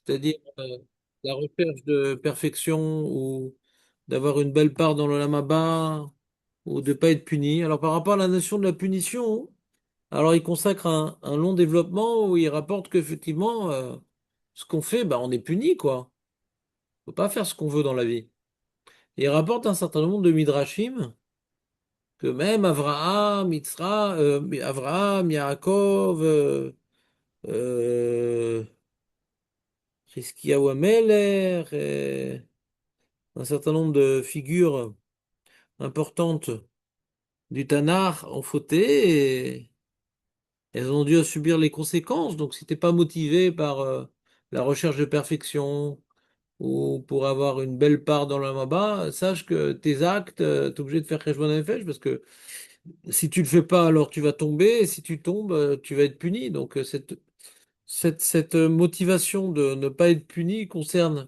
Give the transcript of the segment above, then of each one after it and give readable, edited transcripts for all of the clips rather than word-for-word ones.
c'est-à-dire la recherche de perfection ou d'avoir une belle part dans le lamaba ou de pas être puni. Alors par rapport à la notion de la punition, alors il consacre un long développement où il rapporte qu'effectivement, ce qu'on fait, bah, on est puni, quoi. On peut pas faire ce qu'on veut dans la vie. Et il rapporte un certain nombre de midrashim que même Avraham, Yaakov, euh, Chizkiyahu Ameler, un certain nombre de figures importantes du Tanakh ont fauté et elles ont dû subir les conséquences. Donc, si t'es pas motivé par la recherche de perfection ou pour avoir une belle part dans le Maba, sache que tes actes, t'es obligé de faire Kheshbon Nefesh parce que si tu le fais pas, alors tu vas tomber. Et si tu tombes, tu vas être puni. Donc, cette motivation de ne pas être puni concerne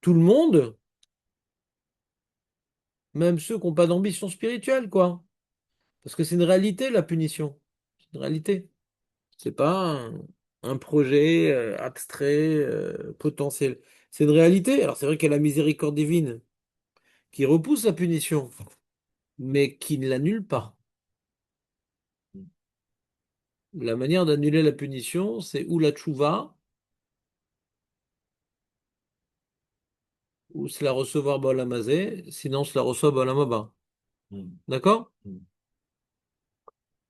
tout le monde, même ceux qui n'ont pas d'ambition spirituelle, quoi. Parce que c'est une réalité, la punition. C'est une réalité. C'est pas un projet abstrait, potentiel. C'est une réalité. Alors c'est vrai qu'il y a la miséricorde divine qui repousse la punition, mais qui ne l'annule pas. La manière d'annuler la punition, c'est ou la tchouva, ou c'est la recevoir balamazé, sinon c'est la reçoit balamaba. D'accord?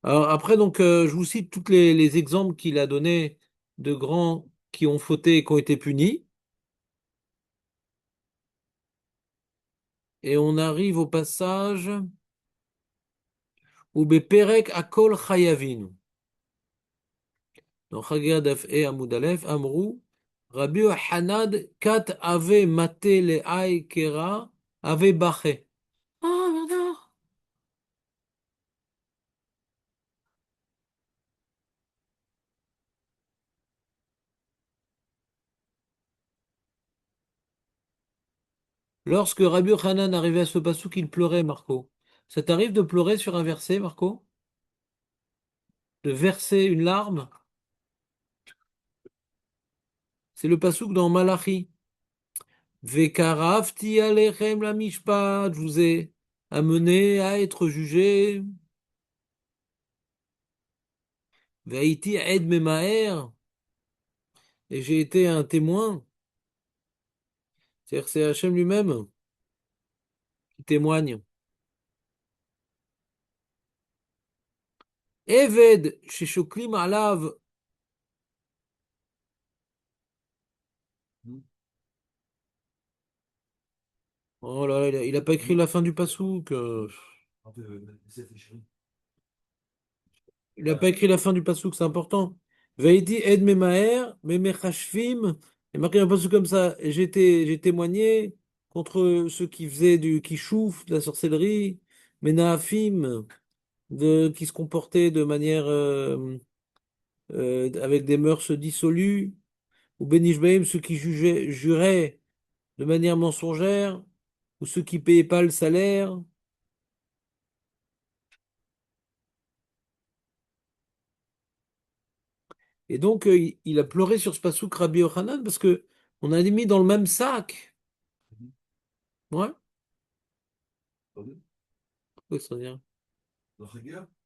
Alors après, donc, je vous cite tous les exemples qu'il a donnés de grands qui ont fauté et qui ont été punis. Et on arrive au passage où Beperek Akol Chayavin. Donc, Chagiga Daf E Amud Aleph, Amrou, Rabbi Hanad Kat Ave Mate Le'ai Kera Ave Bache. Ah, pardon. Lorsque Rabbi Hanan arrivait à ce passouk, il pleurait, Marco. Ça t'arrive de pleurer sur un verset, Marco? De verser une larme? C'est le passouk dans Malachi. Vekarafti alechem la mishpat, je vous ai amené à être jugé. Ve'iti ed memaer, et j'ai été un témoin. C'est-à-dire que c'est Hachem lui-même qui témoigne. Eved sheshoklim alav. Oh là là, il a pas écrit la fin du passouk. Il n'a pas écrit la fin du passouk, c'est important. Ve'iti ed memaer, memechashvim. Il marqué un passouk comme ça. Et j'ai témoigné contre ceux qui faisaient du qui chouf, de la sorcellerie, menahafim, qui se comportaient de manière avec des mœurs dissolues, ou benishbaim, ceux qui juraient de manière mensongère, ou ceux qui payaient pas le salaire. Et donc, il a pleuré sur ce passouk Rabbi Yochanan parce que on a mis dans le même sac. Ouais, pourquoi extraordinaire?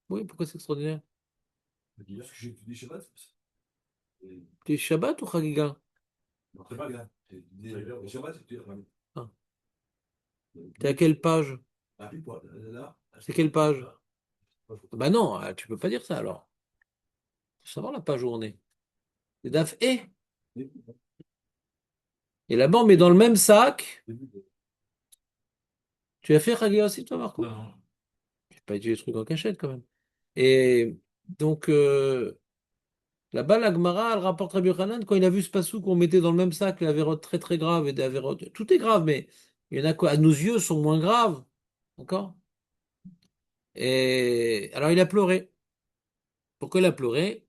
Oui, pourquoi c'est extraordinaire? T'es Shabbat ou Chagiga? Ah. T'es à quelle page? C'est quelle page? Bah non, tu peux pas dire ça alors. Faut savoir la page où on est. C'est DAF E. Et là-bas, on met dans le même sac. Tu as fait Chagiga aussi, toi, Marco? Non. Tu n'as pas dit des trucs en cachette quand même. Et donc, là-bas, la Gemara, elle rapporte Rabbi Yochanan, quand il a vu ce passou qu'on mettait dans le même sac, les avérotes très très graves et des avérotes. Tout est grave, mais il y en a quoi, à nos yeux, sont moins graves. D'accord? Et alors, il a pleuré. Pourquoi il a pleuré?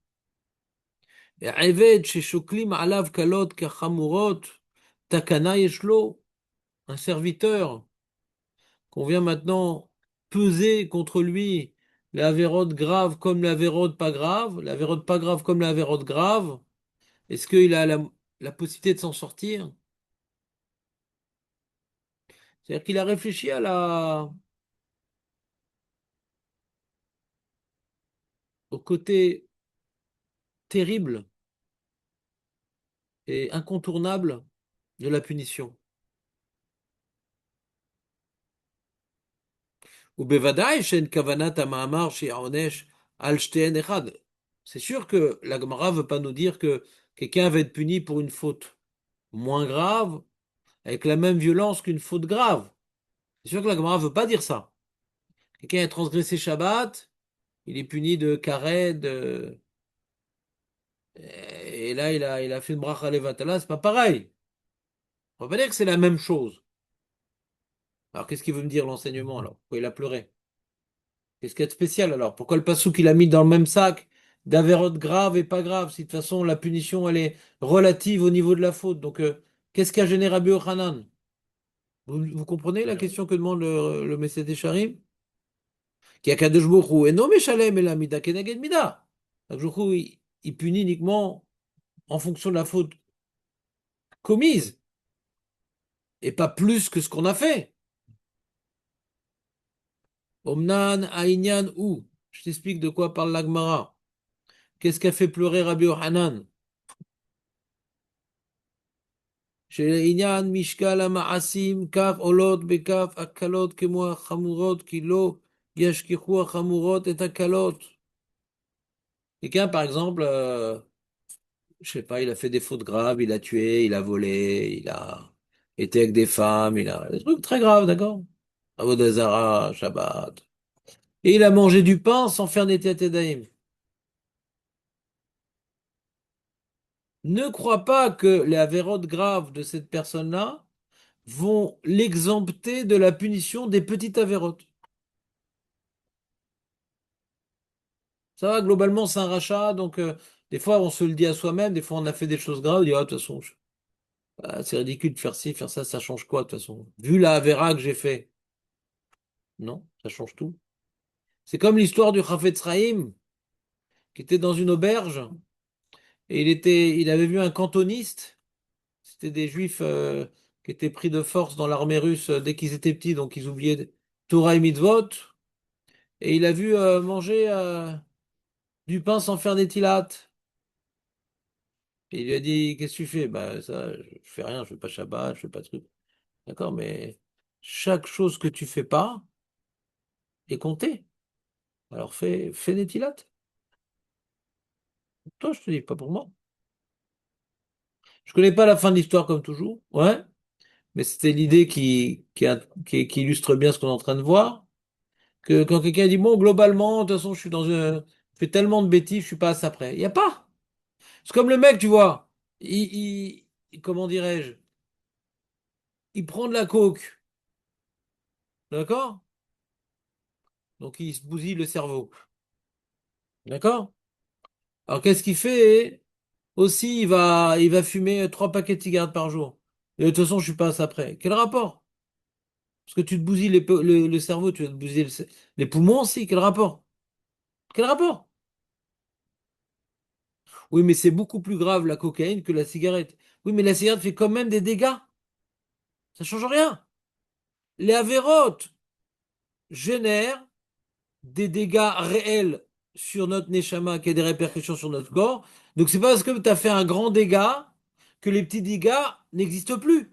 Et Eved, chez Shoklim, Alav, Kalot, Kachamurot, Takana, Yeshlo, un serviteur qu'on vient maintenant peser contre lui les avérotes graves comme les avérotes pas graves, les avérotes pas graves comme les avérotes graves. Est-ce qu'il a la possibilité de s'en sortir. C'est-à-dire qu'il a réfléchi au côté terrible et incontournable de la punition. ובוודאי שאין כוונת המאמר שיעונש על שתיהן אחד. C'est sûr que la Gemara veut pas nous dire que quelqu'un va être puni pour une faute moins grave, avec la même violence qu'une faute grave. C'est sûr que la Gemara veut pas dire ça. Quelqu'un a transgressé Shabbat, il est puni de karet, et là il a fait une bracha levatala, c'est pas pareil. On va pas dire que c'est la même chose. Alors qu'est-ce qu'il veut me dire l'enseignement alors? Pourquoi il a pleuré? Qu'est-ce qu'il y a de spécial alors? Pourquoi le passouk il a mis dans le même sac d'avérotes graves et pas graves, si de toute façon la punition elle est relative au niveau de la faute. Donc qu'est-ce qu'a gêné Rabbi Yochanan? Vous comprenez la question que demande le Messie des Charim? Qui a Kadosh Baruch Hu eno meshalem ela mida keneged mida. Kadosh Baruch Hu, il punit uniquement en fonction de la faute commise et pas plus que ce qu'on a fait. Omnan Aïnyan ou. Je t'explique de quoi parle l'Agmara. Qu'est-ce qu'a fait pleurer Rabbi Yochanan? שלעניין משקל המעשים כף עולות בכף הקלות כמו החמורות כי לא ישכחו החמורות את הקלות. Quelqu'un, par exemple, je sais pas, il a fait des fautes graves, il a tué, il a volé, il a été avec des femmes, il a des trucs très graves, d'accord? Avodazara, Shabbat. Et il a mangé du pain sans faire Netiat Yadayim. Ne crois pas que les avérotes graves de cette personne-là vont l'exempter de la punition des petites avérotes. Ça va, globalement, c'est un rachat, donc des fois on se le dit à soi-même, des fois on a fait des choses graves, on dit, ah, de toute façon, c'est ridicule de faire ci, faire ça change quoi, de toute façon? Vu la avéra que j'ai fait, non, ça change tout. C'est comme l'histoire du Chafetz Chaim, qui était dans une auberge, et il avait vu un cantoniste, c'était des juifs qui étaient pris de force dans l'armée russe dès qu'ils étaient petits, donc ils oubliaient Torah et Mitzvot, et il a vu manger du pain sans faire des tilates. Et il lui a dit, qu'est-ce que tu fais? Bah, ça, je fais rien, je fais pas Shabbat, je fais pas de truc. D'accord, mais chaque chose que tu fais pas est comptée. Alors fais des tilates. Toi, je te dis, pas pour moi. Je connais pas la fin de l'histoire comme toujours. Ouais, mais c'était l'idée qui illustre bien ce qu'on est en train de voir. Que quand quelqu'un dit, bon, globalement, de toute façon, je fais tellement de bêtises, je suis pas à ça près. Il y a pas. C'est comme le mec, tu vois. Comment dirais-je? Il prend de la coke. D'accord? Donc il se bousille le cerveau. D'accord? Alors qu'est-ce qu'il fait? Aussi, il va fumer 3 paquets de cigarettes par jour. Et de toute façon, je suis pas à ça près. Quel rapport? Parce que tu te bousilles le cerveau, tu vas te bousiller les poumons aussi. Quel rapport? Quel rapport? Oui, mais c'est beaucoup plus grave la cocaïne que la cigarette. Oui, mais la cigarette fait quand même des dégâts. Ça change rien. Les avérotes génèrent des dégâts réels sur notre neshama qui a des répercussions sur notre corps. Donc c'est pas parce que tu as fait un grand dégât que les petits dégâts n'existent plus.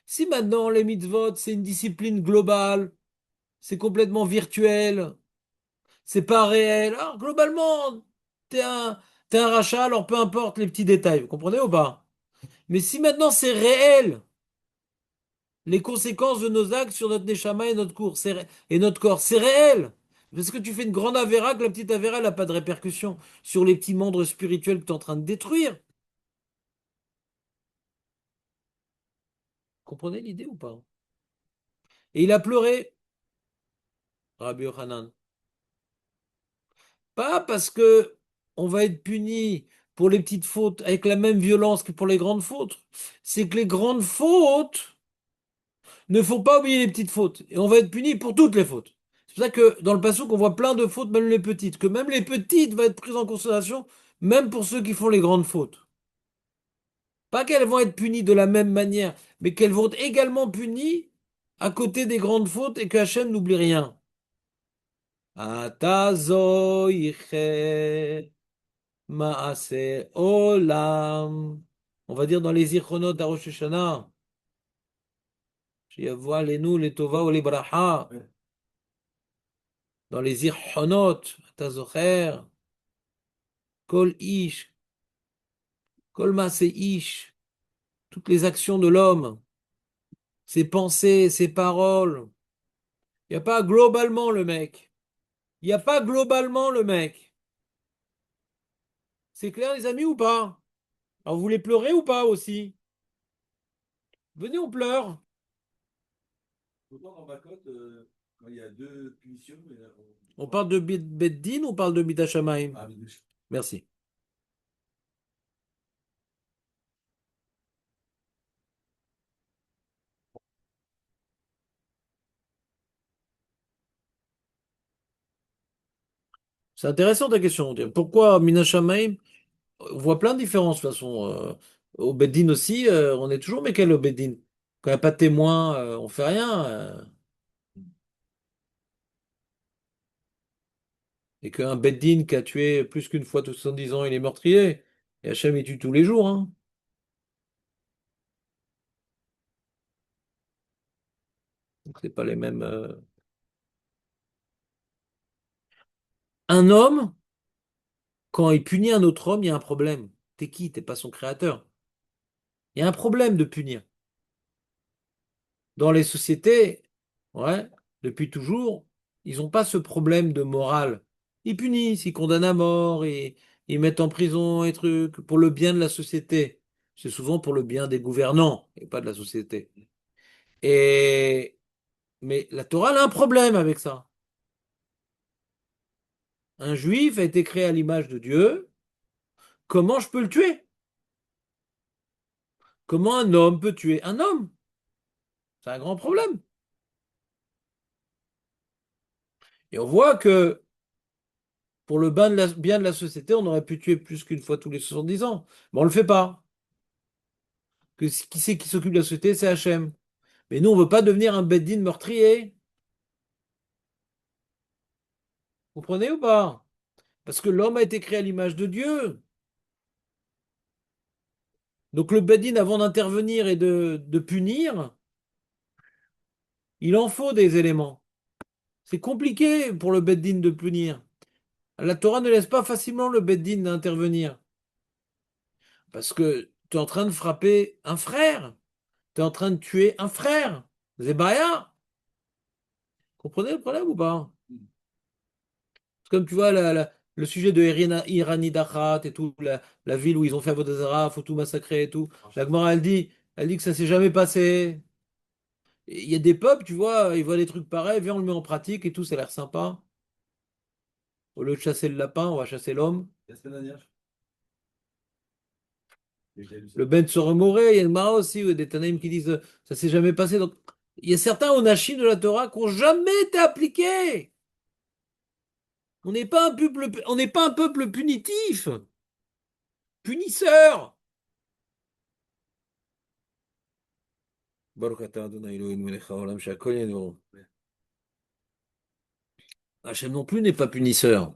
Si maintenant les mitzvot, c'est une discipline globale, c'est complètement virtuel, c'est pas réel, alors globalement, t'es un, t'es un rachat, alors peu importe les petits détails, vous comprenez ou pas? Mais si maintenant c'est réel, les conséquences de nos actes sur notre neshama et notre cours, et notre corps, c'est réel. Parce que tu fais une grande avéra, que la petite avéra, elle n'a pas de répercussion sur les petits membres spirituels que tu es en train de détruire. Vous comprenez l'idée ou pas? Et il a pleuré, Rabbi Yochanan. Pas parce que on va être puni pour les petites fautes avec la même violence que pour les grandes fautes. C'est que les grandes fautes ne faut pas oublier les petites fautes. Et on va être puni pour toutes les fautes. C'est pour ça que dans le passouk, on voit plein de fautes, même les petites. Que même les petites vont être prises en considération même pour ceux qui font les grandes fautes. Pas qu'elles vont être punies de la même manière, mais qu'elles vont être également punies à côté des grandes fautes et que Hachem n'oublie rien. Atazoiche maase olam. On va dire dans les Zichronot à Rosh Hashanah. Shiavoua lenu les tova ou les bracha. Dans les Zichronot, Atazocher, Kol ish, Kol maase ish. Toutes les actions de l'homme, ses pensées, ses paroles. Il n'y a pas globalement le mec. Il n'y a pas globalement le mec. C'est clair, les amis, ou pas? Alors, vous voulez pleurer ou pas aussi? Venez, on pleure. Autant dans Makot, quand il y a deux punitions, mais On parle de Beddin ou on parle de Bida Shamayim? Ah, mais Merci. C'est intéressant ta question. Pourquoi Mina Shamayim? On voit plein de différences de toute façon. Au Beddin aussi, on est toujours Mekel au Beddin. Quand il n'y a pas de témoin, on fait rien. Et qu'un Beddin qui a tué plus qu'une fois tous 70 ans, il est meurtrier. Et Hachem, il tue tous les jours, hein. Donc c'est pas les mêmes. Un homme, quand il punit un autre homme, il y a un problème. T'es qui? T'es pas son créateur. Il y a un problème de punir. Dans les sociétés, ouais, depuis toujours, ils n'ont pas ce problème de morale. Ils punissent, ils condamnent à mort, ils mettent en prison et trucs pour le bien de la société. C'est souvent pour le bien des gouvernants et pas de la société. Et mais la Torah elle a un problème avec ça. Un juif a été créé à l'image de Dieu. Comment je peux le tuer? Comment un homme peut tuer un homme? C'est un grand problème. Et on voit que pour le bien de la société, on aurait pu tuer plus qu'une fois tous les 70 ans. Mais on le fait pas. Qui c'est qui s'occupe de la société? C'est Hachem. Mais nous, on veut pas devenir un Beddin meurtrier. Vous comprenez ou pas? Parce que l'homme a été créé à l'image de Dieu. Donc le Beddin, avant d'intervenir et de punir, il en faut des éléments. C'est compliqué pour le Beddin de punir. La Torah ne laisse pas facilement le Beddin d'intervenir. Parce que tu es en train de frapper un frère. Tu es en train de tuer un frère. Zebaya. Comprenez le problème ou pas? C'est comme tu vois le sujet de Irani Dachat et tout, la ville où ils ont fait Avodah Zarah, faut tout massacrer et tout. La Gemara, elle dit que ça s'est jamais passé. Et il y a des peuples, tu vois, ils voient des trucs pareils, viens, on le met en pratique et tout, ça a l'air sympa. Au lieu de chasser le lapin, on va chasser l'homme. la semaine dernière, j'ai lu ça. Le Ben Soromoré, il y a le Mara aussi, ou des Tanaïm qui disent ça s'est jamais passé. Donc, il y a certains onachim de la Torah qui n'ont jamais été appliqués. On n'est pas un peuple punitif, punisseur. Baruch atah Adonai Eloheinu melech haolam she'akol nהיה בדברו. Hachem non plus n'est pas punisseur.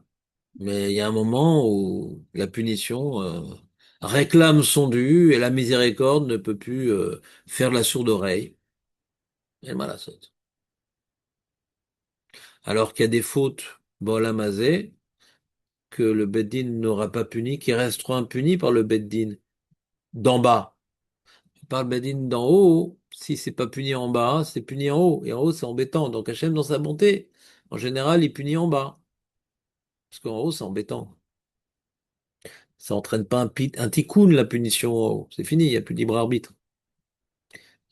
Mais il y a un moment où la punition réclame son dû et la miséricorde ne peut plus faire la sourde oreille. Et mal à saute. Alors qu'il y a des fautes, bolam hazé, que le Beddin n'aura pas puni, qui resteront impunis par le Beddin d'en bas. Par le Beddin d'en haut, si c'est pas puni en bas, c'est puni en haut. Et en haut, c'est embêtant. Donc Hachem, dans sa bonté, en général, il punit en bas. Parce qu'en haut, c'est embêtant. Ça entraîne pas un tikkun, la punition en haut. C'est fini, il n'y a plus de libre arbitre.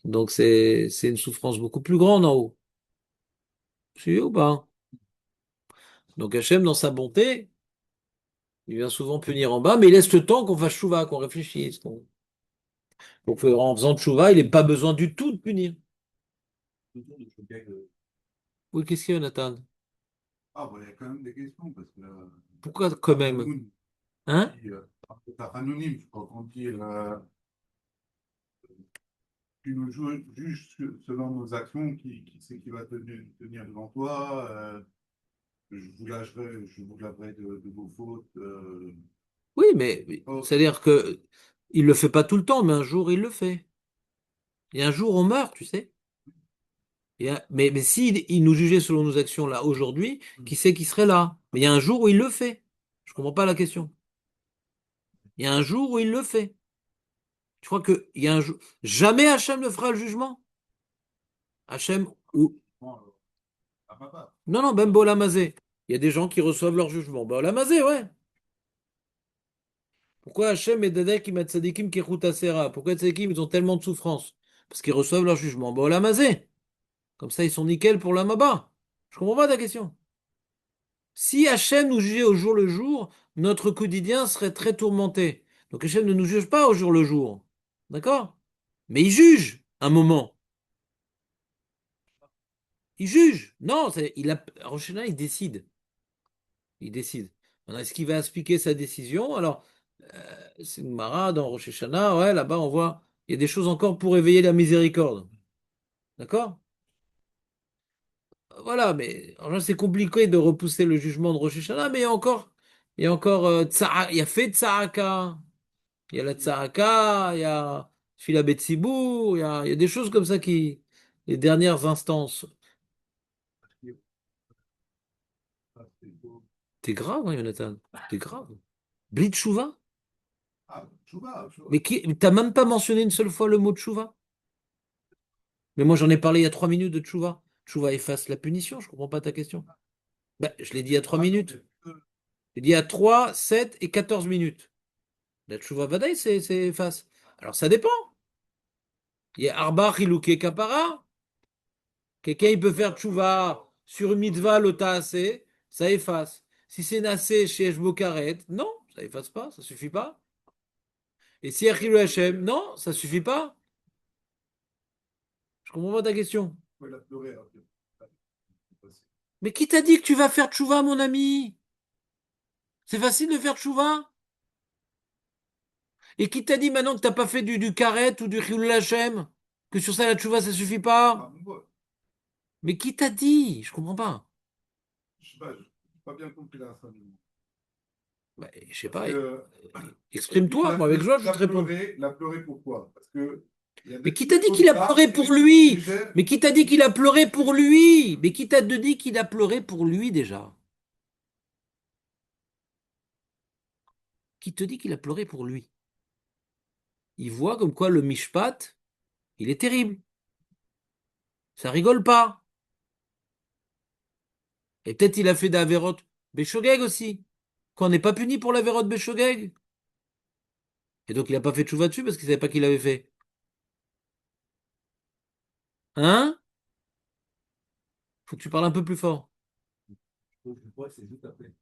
Donc c'est une souffrance beaucoup plus grande en haut. Tu ou pas? Donc Hachem, dans sa bonté, il vient souvent punir en bas, mais il laisse le temps qu'on fasse chouva, qu'on réfléchisse. Donc en faisant chouva, il n'a pas besoin du tout de punir. Autour de Shogeg, Oui, qu'est-ce qu'il y a, Nathan? ah, bon, il y a quand même des questions parce que Pourquoi quand même? Hamoun, Hein? C'est anonyme, je crois qu'on dit tu nous juges selon nos actions, qui c'est qui va tenir devant toi, je vous laverai de vos fautes. Oui, mais Oh, c'est-à-dire que il le fait pas tout le temps, mais un jour il le fait. Et un jour on meurt, tu sais. Mais si il nous jugeait selon nos actions là aujourd'hui, qui sait qui serait là? Mais il y a un jour où il le fait. Je comprends pas la question. Il y a un jour où il le fait. Tu crois que il y a un jour jamais Hachem ne fera le jugement? Hachem ou bon, à papa. non non même Bolamazé. Il y a des gens qui reçoivent leur jugement. Bolamazé, ouais. Pourquoi Hachem et Dadek ils mettent Tzadikim qui Sera? Pourquoi les Tzadikim ils ont tellement de souffrance? Parce qu'ils reçoivent leur jugement. Bolamazé. Comme ça ils sont nickel pour la Maba. Je comprends pas ta question. Si Hachem nous jugeait au jour le jour, notre quotidien serait très tourmenté. Donc Hachem ne nous juge pas au jour le jour. D'accord? Mais il juge un moment. Il juge. Non, Rosh Hashanah, il décide. Il décide. Maintenant, est-ce qu'il va expliquer sa décision? Alors, c'est une Mara dans Rosh Hashanah, ouais, là-bas, on voit, il y a des choses encore pour éveiller la miséricorde. D'accord? Voilà, mais alors là, c'est compliqué de repousser le jugement de Rosh Hashanah, mais il y a encore, il y a fait Tzahaka. Il y a la Tzahaka, il y a Fila Betsibour, il y a des choses comme ça qui, les dernières instances. T'es grave, hein, Jonathan. T'es grave. Blit Chouva? Ah, Chouba, Chouba. Mais t'as même pas mentionné une seule fois le mot Tchouva? Mais moi, j'en ai parlé il y a 3 minutes de Tchouva. Tchouva efface la punition, je comprends pas ta question. Ben, je l'ai dit il y a trois Ah non, minutes. J'ai dit il y a 3, 7 et 14 minutes. La Tchouva Vadaï, c'est efface. Alors ça dépend. Il y a Arba, Chilouké, Kapara. Quelqu'un, il peut faire tchouva sur une mitzvah, lota assez, ça efface. Si c'est nassé chez Eshbo Karet, non, ça efface pas, ça suffit pas. Et si Achille Hashem, non, ça suffit pas. Je comprends pas ta question. il a pleuré. Ok. Mais qui t'a dit que tu vas faire tchouva, mon ami? C'est facile de faire tchouva? Et qui t'a dit maintenant que t'as pas fait du karet ou du Chilul Hashem? Que sur ça, la tchouva, ça suffit Ah, pas? bon, Mais qui t'a dit? Je comprends pas. je sais pas, je n'ai pas bien compris la fin du mot. Bah, je sais Parce pas. que Exprime-toi. Moi, avec joie, je vais te répondre. il a pleuré pourquoi? Parce que il y a Mais des qui t'a petites dit fautes qu'il a graves pleuré pour lui? qui gèrent. Mais qui t'a dit qu'il a pleuré pour lui? Mais qui t'a dit qu'il a pleuré pour lui déjà? Qui te dit qu'il a pleuré pour lui? Il voit comme quoi le mishpat, il est terrible. Ça rigole pas. Et peut-être il a fait d'Averot Beshogeg aussi. Qu'on n'est pas puni pour l'Averot Beshogeg. Et donc il a pas fait de chouva dessus parce qu'il savait pas qu'il avait fait. Hein? Faut que tu parles un peu plus fort. Je crois que c'est juste après.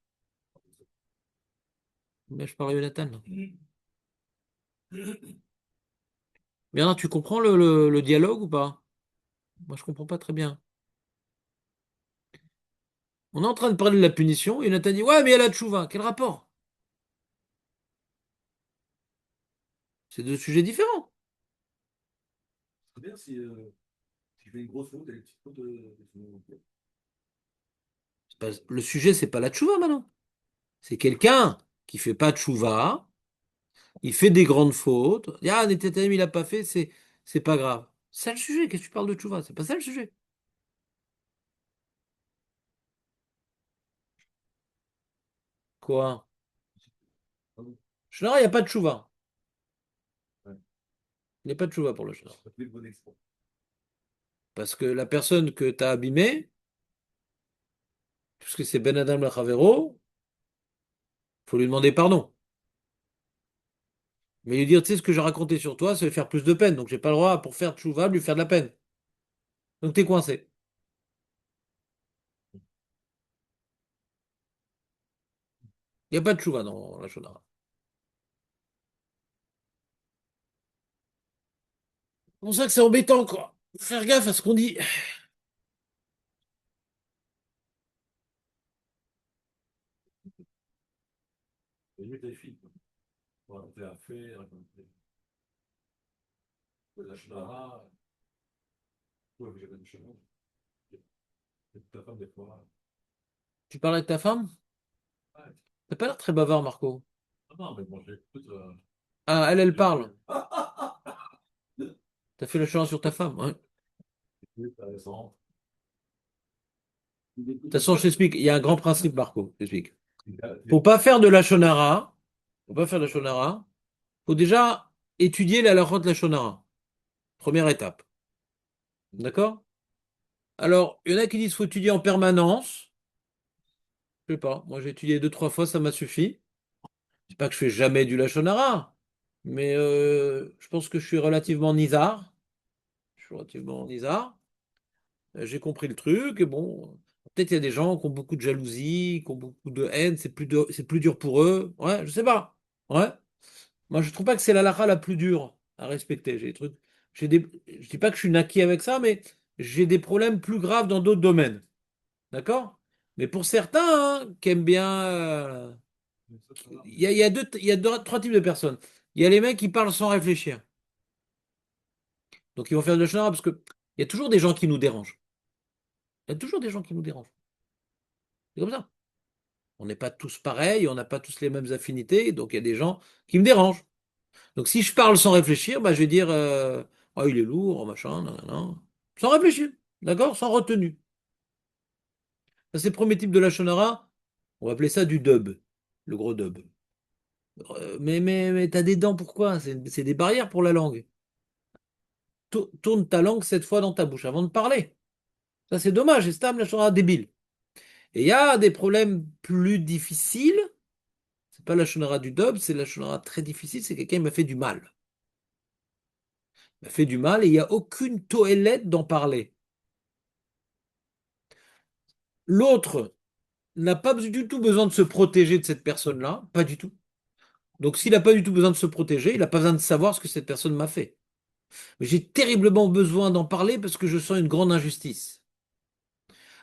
Mais je parle à Jonathan, là. Bernard, tu comprends le dialogue ou pas? Moi, je comprends pas très bien. On est en train de parler de la punition et Nathan dit ouais, mais il y a la tchouva. Quel rapport? C'est deux sujets différents. C'est bien si je fais une grosse faute et une petite faute. Le sujet, c'est pas la tchouva maintenant. C'est quelqu'un qui fait pas de tchouva, il fait des grandes fautes. Ah, Netanyahu, il a pas fait, c'est pas grave. C'est ça le sujet. Qu'est-ce que tu parles de tchouva? C'est pas ça le sujet. Quoi? Shonara, il n'y a pas de tchouva. Il n'y a pas de tchouva pour le shonara. Parce que la personne que tu as abîmée, puisque c'est Ben Adam Lachavero, faut lui demander pardon. Mais lui dire, tu sais, ce que j'ai raconté sur toi, ça va faire plus de peine. Donc j'ai pas le droit, pour faire tchouva, de lui faire de la peine. Donc t'es coincé. Il n'y a pas de tchouva dans la shonara. C'est pour ça que c'est embêtant, quoi. Faut faire gaffe à ce qu'on dit. raconter un fait, raconter la Shonara, ouais, que j'avais des chevaux. Et ta femme, des fois. Tu parles avec ta femme? Ouais. T'as pas l'air très bavard, Marco. Non, mais bon, j'écoute. Ah, elle parle. Ah, T'as fait le choix sur ta femme, ouais. oui, t'as raison. De toute façon, je t'explique. Il y a un grand principe, Marco. Je t'explique. Il a- Pour pas faire de la shonara, pour pas faire de la shonara, faut déjà étudier la halakha de la shonara. Première étape. D'accord? Alors, il y en a qui disent qu'il faut étudier en permanence. Je sais pas. Moi, j'ai étudié deux, trois fois, ça m'a suffi. C'est pas que je fais jamais du lachonara, mais je pense que je suis relativement nizar. Je suis relativement nizar. J'ai compris le truc, et bon, peut-être il y a des gens qui ont beaucoup de jalousie, qui ont beaucoup de haine, c'est plus dur pour eux. Ouais, je sais pas. Ouais. Moi, je trouve pas que c'est la halakha la plus dure à respecter. J'ai des trucs, je dis pas que je suis naquis avec ça, mais j'ai des problèmes plus graves dans d'autres domaines. D'accord? Mais pour certains, hein, qui aiment bien, il y a trois types de personnes. Il y a les mecs qui parlent sans réfléchir. Donc ils vont faire de la parce que il y a toujours des gens qui nous dérangent. Il y a toujours des gens qui nous dérangent. C'est comme ça. On n'est pas tous pareils, on n'a pas tous les mêmes affinités, donc il y a des gens qui me dérangent. Donc si je parle sans réfléchir, bah, je vais dire oh, il est lourd, machin, non, non, non. Sans réfléchir, d'accord? Sans retenue. Ça, c'est le premier type de la shonara. On va appeler ça du dub, le gros dub. Mais t'as des dents, pourquoi? C'est des barrières pour la langue. Tourne ta langue 7 fois dans ta bouche avant de parler. Ça, c'est dommage, c'est stable, la shonara débile. Et il y a des problèmes plus difficiles. C'est pas la shonara du dub, c'est la shonara très difficile. C'est quelqu'un qui m'a fait du mal. Il m'a fait du mal et il n'y a aucune toélette d'en parler. L'autre n'a pas du tout besoin de se protéger de cette personne-là, pas du tout. Donc s'il n'a pas du tout besoin de se protéger, il n'a pas besoin de savoir ce que cette personne m'a fait. Mais j'ai terriblement besoin d'en parler parce que je sens une grande injustice.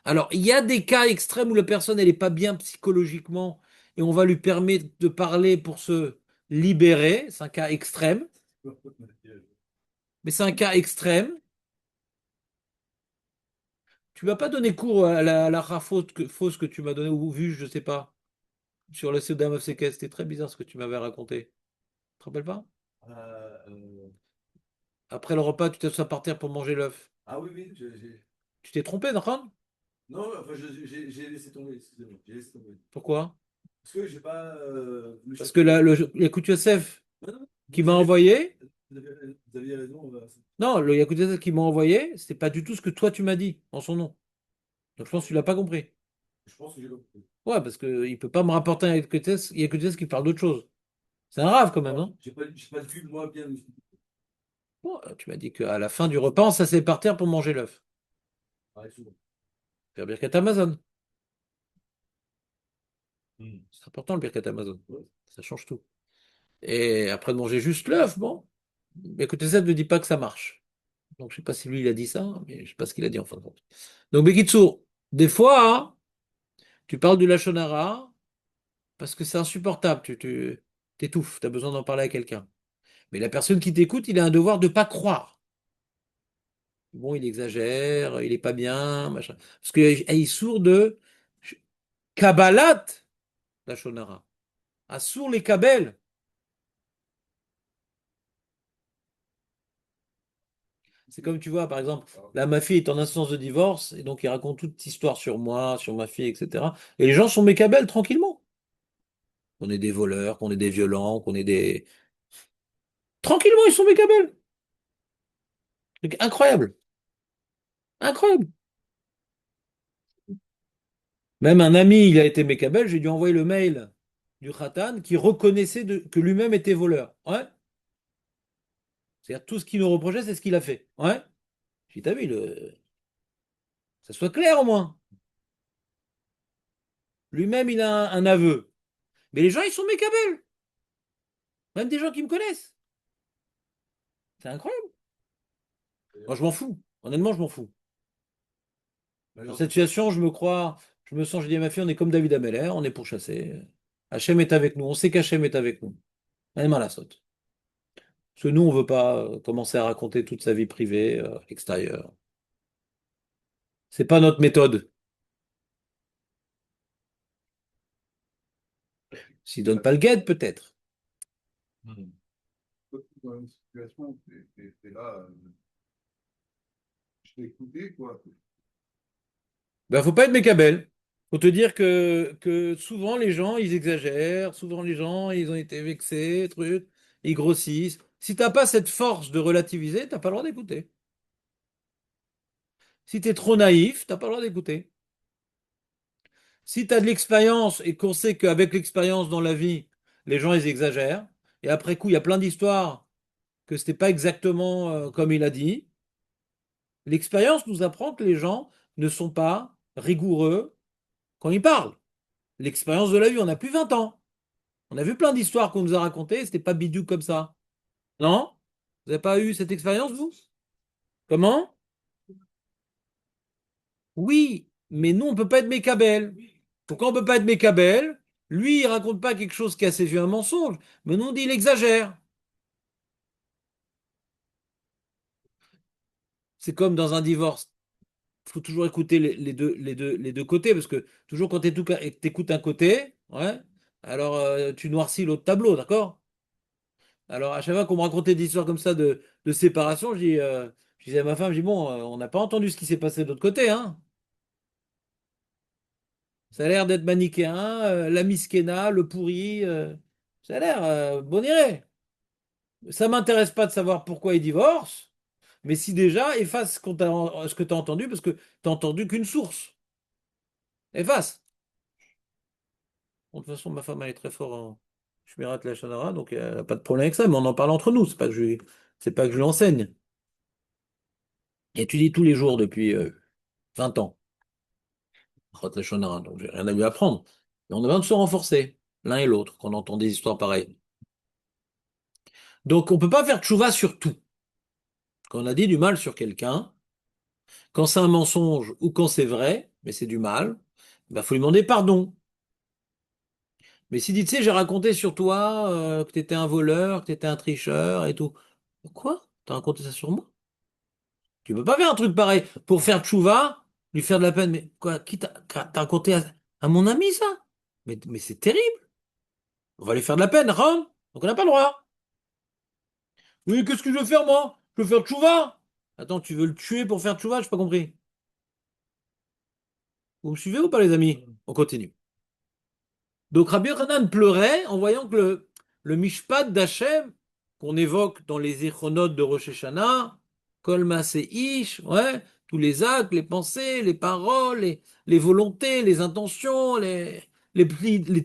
Alors, il y a des cas extrêmes où la personne, elle n'est pas bien psychologiquement et on va lui permettre de parler pour se libérer. C'est un cas extrême. Mais c'est un cas extrême. Tu m'as pas donné cours à la fausse que tu m'as donné ou vu, je sais pas, sur le Sodom of Sekhet. C'était très bizarre ce que tu m'avais raconté. Tu te rappelles pas? Euh, euh, Après le repas, tu t'assois par terre pour manger l'œuf. Ah oui, oui, Tu t'es trompé, non? non, enfin, j'ai laissé tomber, excusez-moi, j'ai laissé tomber. Pourquoi? Parce que j'ai pas voulu Parce que chercher. Yakout Yosef Non, non, qui m'a envoyé, vous aviez raison. non, le Yakout Yosef qui m'a envoyé, c'était pas du tout ce que toi tu m'as dit en son nom. Donc je pense que tu l'as pas compris. Je pense que j'ai compris. Ouais, parce qu'il peut pas me rapporter un Yakout Yosef qui parle d'autre chose. C'est un rave quand même, hein? J'ai pas vu, moi, bien. Bon, tu m'as dit qu'à la fin du repas, on s'asseyait par terre pour manger l'œuf. Pareil, souvent. Faire Birkat Amazon. Hmm. C'est important le Birkat Amazon. Ouais. Ça change tout. Et après de manger juste l'œuf, bon. Yakout Yosef ne dit pas que ça marche. Donc je sais pas si lui il a dit ça, mais je sais pas ce qu'il a dit en fin de compte. Donc Bekitsu, des fois, hein, tu parles du Lachon Hara parce que c'est insupportable. Tu t'étouffes, tu as besoin d'en parler à quelqu'un. Mais la personne qui t'écoute, il a un devoir de pas croire. Bon, il exagère, il est pas bien, machin. Parce qu'il est sourd de Kabbalat, Lachon Hara. Assour les Kabel. C'est comme tu vois, par exemple, là, ma fille est en instance de divorce, et donc il raconte toute cette histoire sur moi, sur ma fille, etc. Et les gens sont mes Kabel tranquillement. Qu'on est des voleurs, qu'on est des violents, qu'on est des. Tranquillement, ils sont mes Kabel. Truc incroyable. Incroyable. Même un ami, il a été Mekabel, j'ai dû envoyer le mail du Khatan qui reconnaissait que lui-même était voleur. Ouais. C'est-à-dire tout ce qu'il nous reprochait, c'est ce qu'il a fait. Ouais. J'ai dit, t'as vu, ça soit clair au moins. Lui-même, il a un aveu. Mais les gens, ils sont Mekabel. Même des gens qui me connaissent. C'est incroyable. Moi, je m'en fous. Honnêtement, je m'en fous. Dans cette situation, je me crois, je me sens, je dis à ma fille, on est comme David Ameller, on est pourchassé. Hachem est avec nous. On sait qu'Hachem est avec nous. Elle est mal à saute. Parce que nous, on veut pas commencer à raconter toute sa vie privée extérieure. C'est pas notre méthode. S'il donne pas le guide, peut-être. Mhm. Toi, tu es dans une situation où tu es là, je t'ai écouté, quoi. Ben, faut pas être mécabel. Faut te dire que souvent les gens, ils exagèrent, souvent les gens, ils ont été vexés, trucs, ils grossissent. Si t'as pas cette force de relativiser, t'as pas le droit d'écouter. Si t'es trop naïf, t'as pas le droit d'écouter. Si t'as de l'expérience et qu'on sait qu'avec l'expérience dans la vie, les gens, ils exagèrent, et après coup, il y a plein d'histoires que c'était pas exactement comme il a dit, l'expérience nous apprend que les gens ne sont pas rigoureux quand ils parlent. L'expérience de la vie, on a plus 20 ans. On a vu plein d'histoires qu'on nous a racontées, c'était pas bidou comme ça. Non? Vous n'avez pas eu cette expérience, vous? Comment? Oui, mais nous, on peut pas être Mécabel. Pourquoi on peut pas être Mécabel? Lui, il raconte pas quelque chose qui a ses yeux un mensonge, mais nous, on dit il exagère. C'est comme dans un divorce. Il faut toujours écouter les deux côtés, parce que toujours quand tu écoutes un côté, ouais, alors tu noircis l'autre tableau, d'accord? Alors, à chaque fois qu'on me racontait des histoires comme ça de séparation, je disais à ma femme, je dis, bon, on n'a pas entendu ce qui s'est passé de l'autre côté, hein. Ça a l'air d'être manichéen, la miskéna, le pourri, ça a l'air, bon irait. Ça m'intéresse pas de savoir pourquoi ils divorcent, mais si déjà, efface ce que tu as entendu, parce que tu n'as entendu qu'une source. Efface. Bon, de toute façon, ma femme, elle est très forte en Shmirat la Shonara, donc elle n'a pas de problème avec ça, mais on en parle entre nous, c'est pas que je lui enseigne. Et tu dis tous les jours depuis 20 ans. Chot Leshon donc j'ai rien à lui apprendre. Mais on a besoin de se renforcer, l'un et l'autre, quand on entend des histoires pareilles. Donc on peut pas faire tchouva sur tout. Quand on a dit du mal sur quelqu'un, quand c'est un mensonge ou quand c'est vrai, mais c'est du mal, il faut lui demander pardon. Mais s'il dit, tu sais, j'ai raconté sur toi que t'étais un voleur, que t'étais un tricheur et tout. Quoi? T'as raconté ça sur moi? Tu peux pas faire un truc pareil. Pour faire tchouva, lui faire de la peine. Mais quoi, t'as raconté à mon ami ça? Mais c'est terrible. On va lui faire de la peine, Ron. Donc on n'a pas le droit. Oui, qu'est-ce que je veux faire, moi? Je veux faire tchouva? Attends, tu veux le tuer pour faire tchouva? J'ai pas compris. Vous me suivez ou pas, les amis? On continue. Donc Rabbi Yochanan pleurait en voyant que le Mishpat d'Hachem, qu'on évoque dans les Zichronot de Rosh Hashanah, Kol Maaseh Ish, ouais, tous les actes, les pensées, les paroles, les volontés, les intentions, les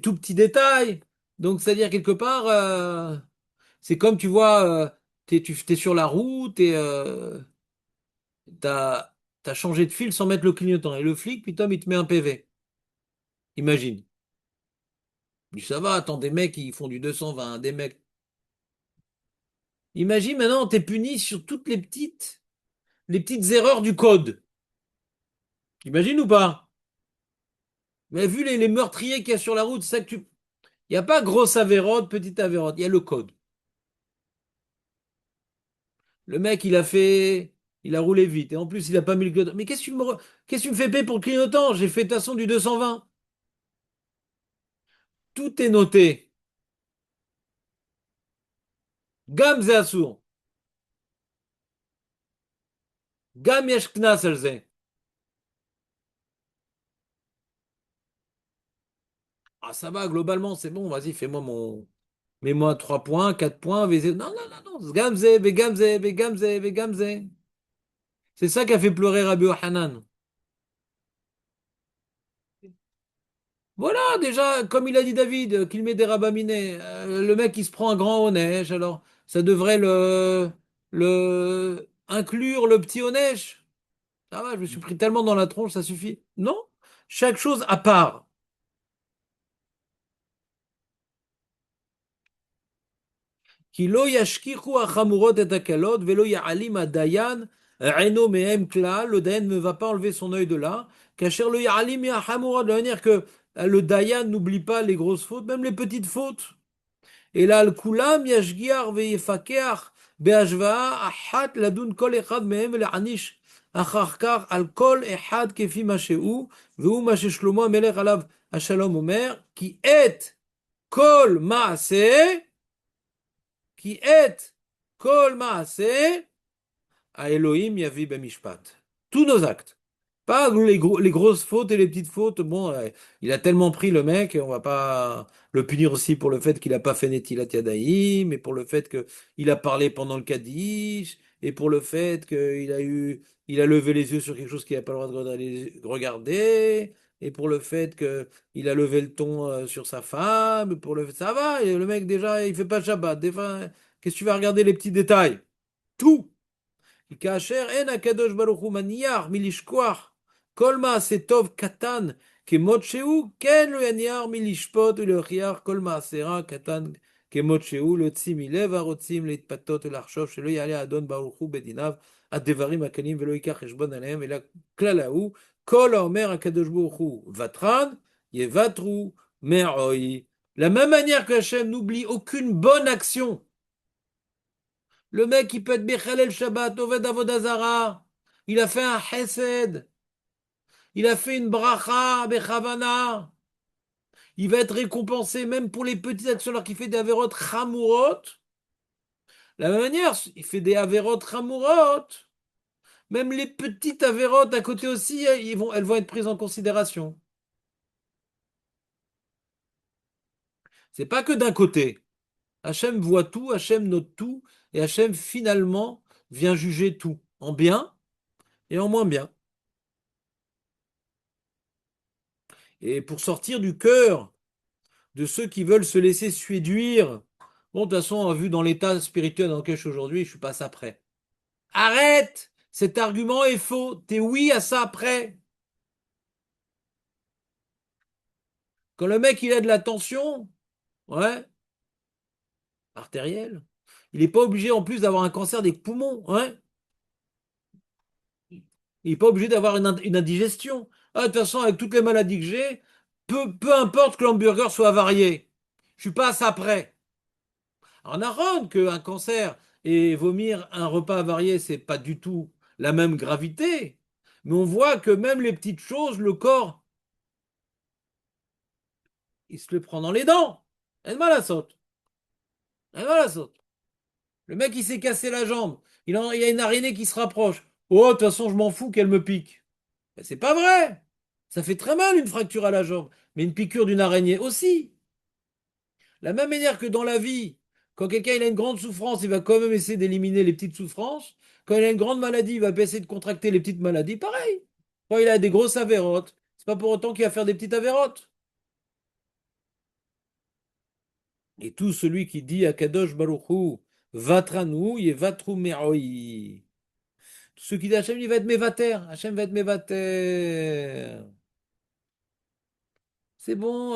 tout petits détails. Donc, c'est-à-dire quelque part, c'est comme tu vois, t'es sur la route et t'as, t'as changé de fil sans mettre le clignotant. Et le flic, puis Tom, il te met un PV. Imagine. Il dit, ça va, attends, des mecs, ils font du 220, des mecs. Imagine maintenant, t'es puni sur toutes les petites erreurs du code. Imagine ou pas? Mais vu les meurtriers qu'il y a sur la route, c'est ça que tu. Il n'y a pas grosse avérote, petite avérote, il y a le code. Le mec, il a roulé vite. Et en plus, il a pas mis le clignotant. Mais qu'est-ce que tu me fais payer pour le clignotant? J'ai fait de toute façon du 220. Tout est noté. Gam ze assour. Gam yesh knas al ze. Ah, ça va, globalement, c'est bon. Vas-y, fais-moi mon. Mets-moi 3 points, 4 points, Non, non, non, non. Gamze, Begamze, Begamze, Begamze. C'est ça qui a fait pleurer Rabbi Hanan. Voilà, déjà, comme il a dit David, qu'il met des rabaminés, le mec il se prend un grand neige, alors ça devrait inclure le petit neige. Ah ouais, je me suis pris tellement dans la tronche, ça suffit. Non, chaque chose à part. כי לא ישכיחו החמורות את הקלות ולא יעלים הדיין עינו מהם כלל, le dayan ne va pas enlever son œil de là, כאשר לא יעלים מהחמורות, de la manière que le dayan n'oublie pas les grosses fautes, même les petites fautes. אלא על כולם ישגיח ויפקח בהשוואה אחת לדון כל אחד מהם ולהעניש אחר כך על כל אחד כפי מה שהוא, והוא מה ששלמה המלך עליו השלום אומר, כל מעשה, כי את כל מעשה, האלוהים יביא במשפט. Tous nos actes. Pas les grosses fautes et les petites fautes. Bon, il a tellement pris le mec, on va pas le punir aussi pour le fait qu'il a pas fait Netilat Yadayim, mais pour le fait qu'il a parlé pendant le Kaddish, et pour le fait il a levé les yeux sur quelque chose qu'il n'a pas le droit de regarder, et pour le fait qu'il a levé le ton sur sa femme, ça va, et le mec déjà, il fait pas Shabbat. Des fois, qu'est-ce que tu vas regarder les petits détails? Tout. כאשר אין הקדוש ברוך הוא מניח מלשכוח כל מעשה טוב קטן כמות שהוא, כן לא יניח מלשפוט ולהוכיח כל מעשה רע קטן כמות שהוא, להוציא מלב הרוצים להתפתות ולחשוב שלא יעלה האדון ברוך הוא בדיניו הדברים הקלים ולא ייקח חשבון עליהם, אלא כלל ההוא, כל האומר הקדוש ברוך הוא ותרן, יוותרו מעוי. La même manière que Hachem n'oublie aucune bonne action. Le mec, il peut être Bechalel Shabbat, Oved Avodazara. Il a fait un Chesed. Il a fait une bracha, Bechavana. Il va être récompensé même pour les petites actions alors qu'il fait des Averot Chamurot. De la même manière, il fait des Averot Chamurot. Même les petites Averot à côté aussi, elles vont être prises en considération. C'est pas que d'un côté. Hachem voit tout, Hachem note tout, et Hachem finalement vient juger tout, en bien et en moins bien. Et pour sortir du cœur de ceux qui veulent se laisser séduire, bon, de toute façon, vu dans l'état spirituel dans lequel je suis aujourd'hui, je suis pas ça prêt. Arrête! Cet argument est faux. T'es oui à ça après. Quand le mec il a de la tension, ouais, artérielle, il n'est pas obligé en plus d'avoir un cancer des poumons, ouais. Il n'est pas obligé d'avoir une indigestion. Ah, de toute façon, avec toutes les maladies que j'ai, peu importe que l'hamburger soit varié. Je suis pas à ça prêt. On apprend qu'un cancer et vomir un repas varié, c'est pas du tout la même gravité. Mais on voit que même les petites choses, le corps, il se le prend dans les dents. Elle mal à saute. Elle mal à saute. Le mec, il s'est cassé la jambe. Il y a une araignée qui se rapproche. Oh, de toute façon, je m'en fous qu'elle me pique. Ben, c'est pas vrai. Ça fait très mal une fracture à la jambe. Mais une piqûre d'une araignée aussi. La même manière que dans la vie, quand quelqu'un il a une grande souffrance, il va quand même essayer d'éliminer les petites souffrances. Quand il a une grande maladie, il va essayer de contracter les petites maladies. Pareil. Quand il a des grosses avérotes, c'est pas pour autant qu'il va faire des petites avérotes. Et tout celui qui dit à Kadosh Baruchu, Vatranou, Yevatru Me'oi. Tout ceux qui disent Hachem, il va être mévater. Hachem va être mévater. C'est bon,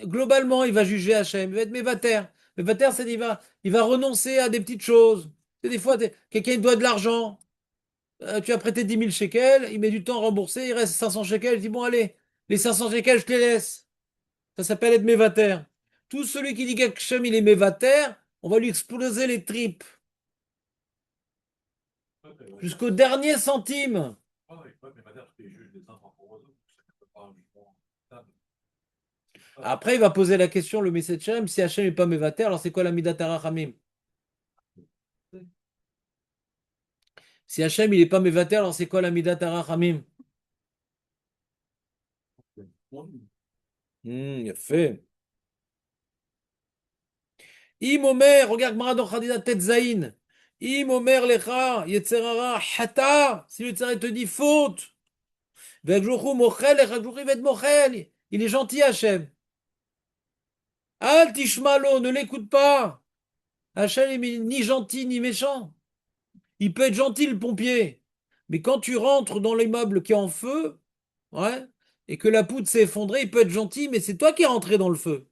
globalement, il va juger Hachem, il va être mévater. Mévater, c'est il va renoncer à des petites choses. C'est des fois, quelqu'un doit de l'argent. Tu as prêté 10 000 shekels, il met du temps à rembourser, il reste 500 shekels, il dit, bon, allez, les 500 shekels, je te les laisse. Ça s'appelle être mévater. Tout celui qui dit qu'Hachem, il est mévater, on va lui exploser les tripes. Jusqu'au dernier centime. Après, il va poser la question, le Messie Shem, si Hachem n'est pas mévater, alors c'est quoi la Midat Harachamim? Si Hachem il n'est pas mévater, alors c'est quoi la Midat Harachamim? Yafé. Im Omer, regarde Maradon Khadida Tetzaïn. Im Omer Lecha, Yetzerara, Hata. Si le Yetzerara te dit faute, Vekjouchou Mochel, Echajouchou il va être Mochel. Il est gentil, Hachem. Al Tishmalo, ne l'écoute pas. Hachem est ni gentil ni méchant. Il peut être gentil, le pompier. Mais quand tu rentres dans l'immeuble qui est en feu, ouais, et que la poutre s'est effondrée, il peut être gentil, mais c'est toi qui es rentré dans le feu.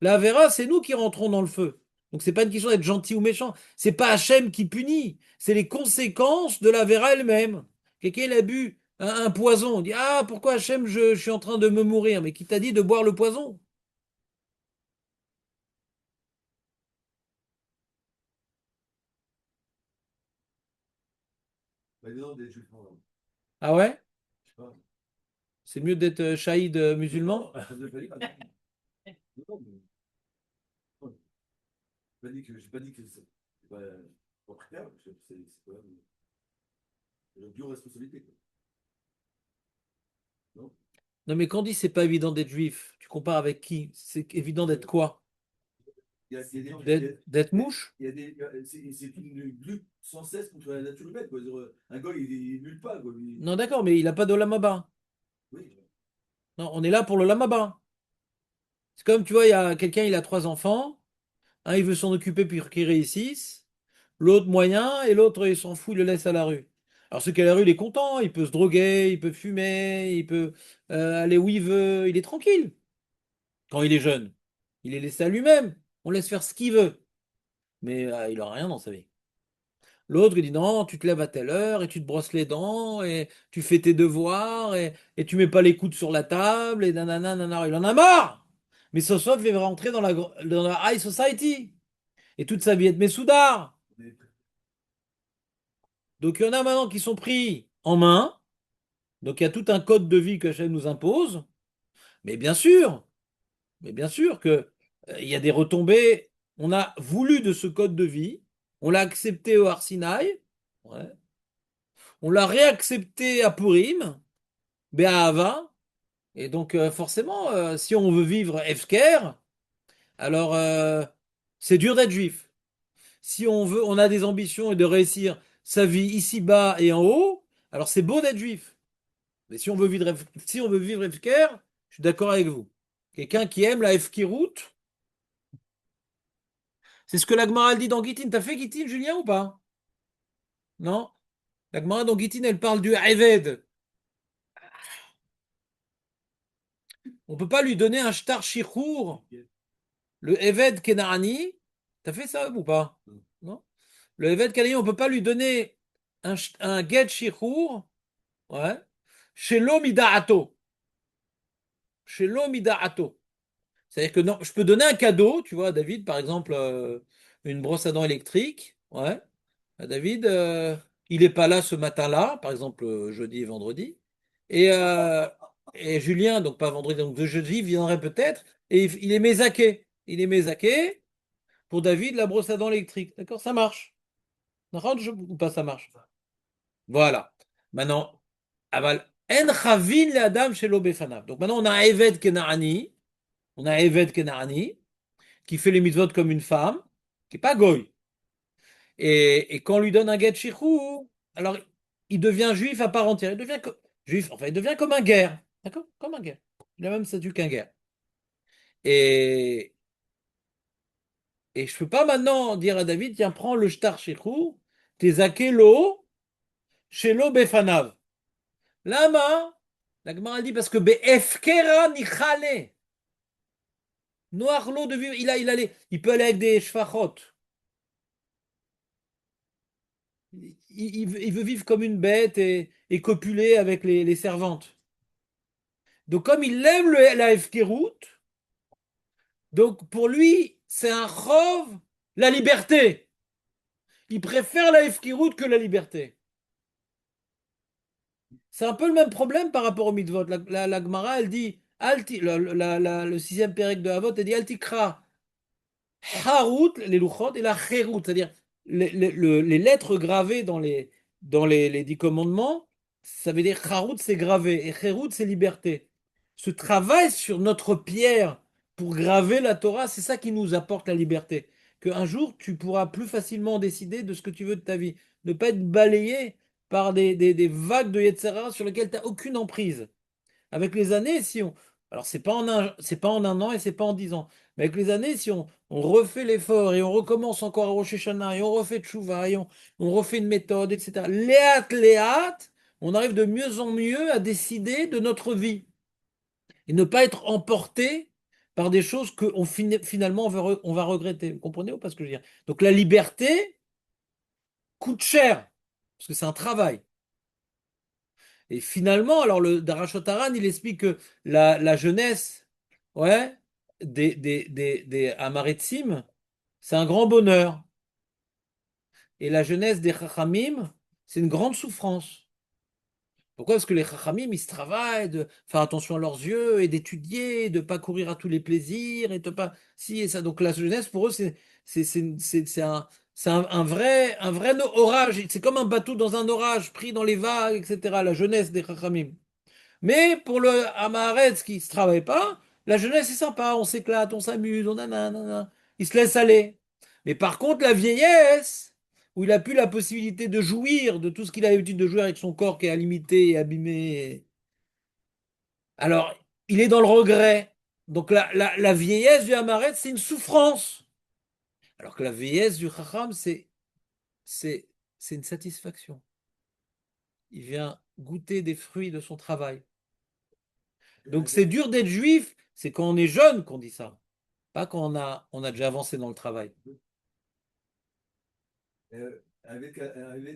La Avera, c'est nous qui rentrons dans le feu. Donc c'est pas une question d'être gentil ou méchant. C'est pas Hachem qui punit. C'est les conséquences de la Avera elle-même. Quelqu'un il a bu un poison. On dit ah pourquoi Hachem je suis en train de me mourir. Mais qui t'a dit de boire le poison? Mais non, des juifs, non. Ah ouais? Je sais pas. C'est mieux d'être shahid musulman? Non, non, non, mais- non, j'ai pas dit que c'est pas préfère, c'est quand même une bio-responsabilité, quoi. Non? Non, mais quand on dit c'est pas évident d'être juif, tu compares avec qui? C'est évident d'être quoi? D'être mouche? C'est une lutte sans cesse contre la nature humaine, quoi. Un gars, il lutte pas, quoi. Non, d'accord, mais il n'a pas de lamaba. Oui, Non, on est là pour le lamaba. C'est comme, tu vois, il y a quelqu'un, il a trois enfants. Un, il veut s'en occuper pour qu'ils réussissent. L'autre moyen, et l'autre, il s'en fout, il le laisse à la rue. Alors, ce qui est à la rue, il est content. Il peut se droguer, il peut fumer, il peut aller où il veut. Il est tranquille quand il est jeune. Il est laissé à lui-même. On laisse faire ce qu'il veut. Mais il n'aura rien dans sa vie. L'autre, il dit non, tu te lèves à telle heure et tu te brosses les dents et tu fais tes devoirs et tu mets pas les coudes sur la table et nanana, nanana. Il en a marre! Mais ce soir, il va rentrer dans la high society et toute sa vie être messoudar. mais Donc il y en a maintenant qui sont pris en main. Donc il y a tout un code de vie que Hachem nous impose. Mais bien sûr, mais bien sûr que il y a des retombées. On a voulu de ce code de vie. On l'a accepté au Arsinaï. Ouais. On l'a réaccepté à Purim. Be'ahava. Et donc, forcément, si on veut vivre Efker, alors c'est dur d'être juif. Si on veut, on a des ambitions et de réussir sa vie ici-bas et en haut, alors c'est beau d'être juif. Mais si on veut vivre Efker, je suis d'accord avec vous. Quelqu'un qui aime la Efkirout, c'est ce que la Gemara elle dit dans Gittin. T'as fait Gittin, Julien, ou pas? Non? La Gemara dans Gittin, elle parle du Eved. On peut pas lui donner un shtar shichur, le Eved Kenani. T'as fait ça ou pas? Non? Le Evet Kanaï, on ne peut pas lui donner un get shichur, ouais, chez l'omidaato. Chez l'omidaato. C'est-à-dire que non, je peux donner un cadeau, tu vois, à David, par exemple, une brosse à dents électrique, ouais. À David, il n'est pas là ce matin-là, par exemple, jeudi et vendredi. Et, euh, et Julien, donc pas vendredi, donc de jeudi, viendrait peut-être. Et il est mésaqué. Il est mésaqué pour David, la brosse à dents électrique. D'accord, ça marche. D'accord, ou pas, ça marche. Voilà. Maintenant, aval en chavin le adam shelo befanav. Donc maintenant, on a un Eved Kenarani, on a un Eved Kenarani qui fait les mitzvot comme une femme, qui n'est pas goy. Et quand on lui donne un get shichou, alors il devient juif à part entière. Il devient juif, enfin, il devient comme un guerre. D'accord? Comme un guerre. Il a le même statut qu'un guerre. Et, et je ne peux pas maintenant dire à David, tiens, prends le shtar shichou, t'es zakelo, shelo befanav. Lama, la Gemara dit parce que Be'efkera nichale. Noir l'eau de vivre, il peut aller avec des shfachot. Il veut vivre comme une bête et copuler avec les servantes. Donc comme il aime la Efkerout, donc pour lui, c'est un chov, la liberté. Il préfère la Efkerout que la liberté. C'est un peu le même problème par rapport au mitzvot. La Gemara, elle dit, Alti, le sixième pérec de Havot, elle dit Altikra. Harut, les louchot, et la Kherut, c'est-à-dire les lettres gravées dans les 10 commandements, ça veut dire Harut, c'est gravé, et Kherut, c'est liberté. Ce travail sur notre pierre pour graver la Torah, c'est ça qui nous apporte la liberté. Qu'un jour, tu pourras plus facilement décider de ce que tu veux de ta vie. Ne pas être balayé par des vagues de Yetzirah sur lesquelles tu n'as aucune emprise. Avec les années, si on. Alors, c'est pas en un an et c'est pas en 10 ans. Mais avec les années, si on refait l'effort et on recommence encore à Rosh Hashanah et on refait Tchouva et on refait une méthode, etc. Léat, léat, on arrive de mieux en mieux à décider de notre vie et ne pas être emporté par des choses que finalement on va regretter. Vous comprenez ou pas ce que je veux dire? Donc, la liberté coûte cher parce que c'est un travail. Et finalement, alors le Darashotaran, il explique que la jeunesse, ouais, des Amaretsim, c'est un grand bonheur. Et la jeunesse des Chachamim, c'est une grande souffrance. Pourquoi? Parce que les chachamim, ils se travaillent de faire attention à leurs yeux et d'étudier, de pas courir à tous les plaisirs et de pas si et ça. Donc la jeunesse pour eux, c'est un vrai orage. C'est comme un bateau dans un orage, pris dans les vagues, etc. La jeunesse des chachamim. Mais pour le Amaharetz qui se travaille pas, la jeunesse est sympa, on s'éclate, on s'amuse, on nanana, il se laisse aller. Mais par contre, la vieillesse, où il a plus la possibilité de jouir de tout ce qu'il a l'habitude de jouir avec son corps qui est limité et abîmé, alors il est dans le regret. Donc la vieillesse du Amaharetz, c'est une souffrance. Alors que la vieillesse du Chacham, c'est, c'est une satisfaction. Il vient goûter des fruits de son travail. Donc c'est dur d'être juif, c'est quand on est jeune qu'on dit ça, pas quand on a déjà avancé dans le travail. Avec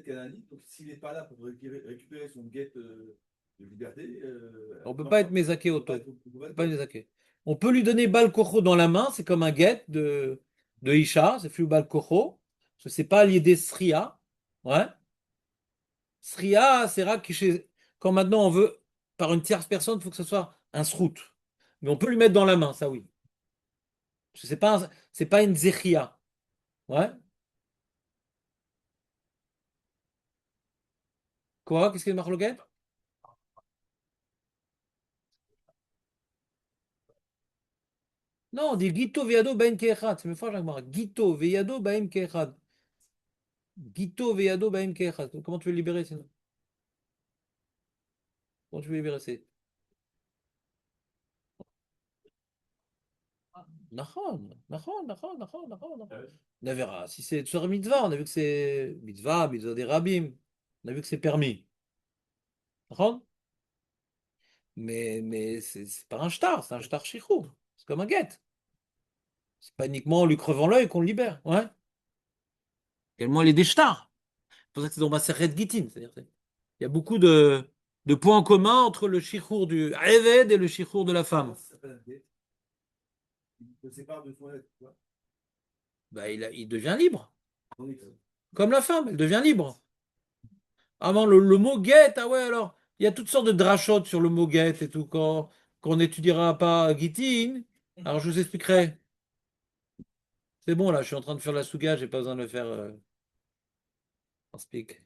Canani, donc s'il n'est pas là pour récupérer son guette de liberté, On ne peut pas être non, Mezaké on ne peut pas auto. être. On peut pas On peut être pas être Mezaké. On peut lui donner Bal Kocho dans la main, c'est comme un guet de Isha, c'est plus Bal Kocho. C'est pas l'idée Sria. Ouais. Sria, c'est rare que quand maintenant on veut, par une tierce personne, il faut que ce soit un srout. Mais on peut lui mettre dans la main, ça oui. C'est pas une Zechia. Ouais. Quoi? Qu'est-ce qu'il y a de marloquette? Non, on dit Gito Veado Baim Keechad. C'est mes fois, Jacques Gito Veado Baim Keechad. Gito Veado Baim Keechad. Comment tu veux le libérer sinon? Comment tu veux le libérer? C'est. Nachon, nachon, nachon, nachon, nachon, nachon. On verra. Si c'est sur mitzvah, on a vu que c'est mitzvah des rabbim. On a vu que c'est permis. Nachon? Mais c'est pas un shtar, c'est un shtar shichou. C'est comme un guet. C'est pas uniquement en lui crevant l'œil qu'on le libère. Ouais. Tellement il est des shtars. C'est pour ça que c'est dans Maseret Gittin. C'est-à-dire, il y a beaucoup de points communs entre le shichour du Eved et le shichour de la femme. Ça s'appelle un guette. Il se sépare de son être, tu vois. Bah, il devient libre. On est- Comme la femme, elle devient libre. Avant, le mot guette, ah ouais, alors, il y a toutes sortes de drachotes sur le mot guette et tout, quand on n'étudiera pas Gittin. Alors, je vous expliquerai. C'est bon, là, je suis en train de faire la souga, j'ai pas besoin de le faire en speak.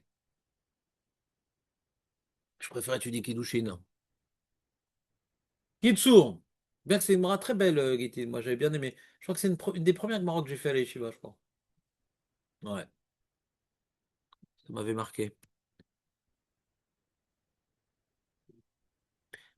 Je préfère étudier Kiddushin. Kitsour. Bien que c'est une mara très belle, Gittin. Moi, j'avais bien aimé. Je crois que c'est une des premières Gemara que j'ai fait à l'Yeshiva, je crois. Ouais, ça m'avait marqué.